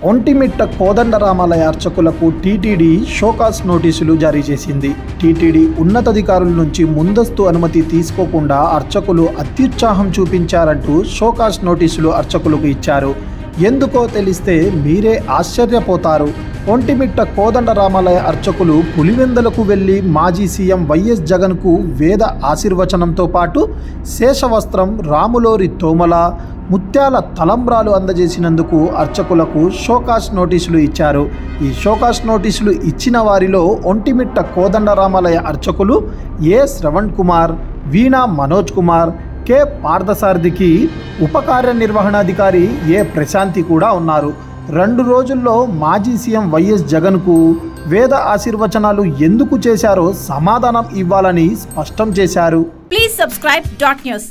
Vontimitta కోదండరామాలయ అర్చకులకు TTD show cause నోటీసులు జారీ చేసింది. టీటీడీ ఉన్నతాధికారుల నుంచి ముందస్తు అనుమతి తీసుకోకుండా అర్చకులు అత్యుత్సాహం చూపించారంటూ షోకాస్ నోటీసులు అర్చకులకు ఇచ్చారు. ఎందుకో తెలిస్తే మీరే ఆశ్చర్యపోతారు. ఒంటిమిట్ట కోదండరామాలయ అర్చకులు పులివెందులకు వెళ్లి మాజీ సీఎం వైఎస్ జగన్కు వేద ఆశీర్వచనంతో పాటు శేషవస్త్రం, రాములోరి తోమల, ముత్యాల తలంబ్రాలు అందజేసినందుకు అర్చకులకు షోకాస్ నోటీసులు ఇచ్చారు. ఈ షోకాస్ నోటీసులు ఇచ్చిన వారిలో ఒంటిమిట్ట కోదండరామాలయ అర్చకులు ఏ శ్రవణ్ కుమార్, వీణా మనోజ్ కుమార్, కె పార్థసారథికి ఉప కార్యనిర్వహణాధికారి ఏ ప్రశాంతి కూడా ఉన్నారు. 2 రోజుల్లో మాజీ సీఎం వైఎస్ జగన్కు వేద ఆశీర్వచనాలు ఎందుకు చేశారో సమాధానం ఇవ్వాలని స్పష్టం చేశారు. Please subscribe .news.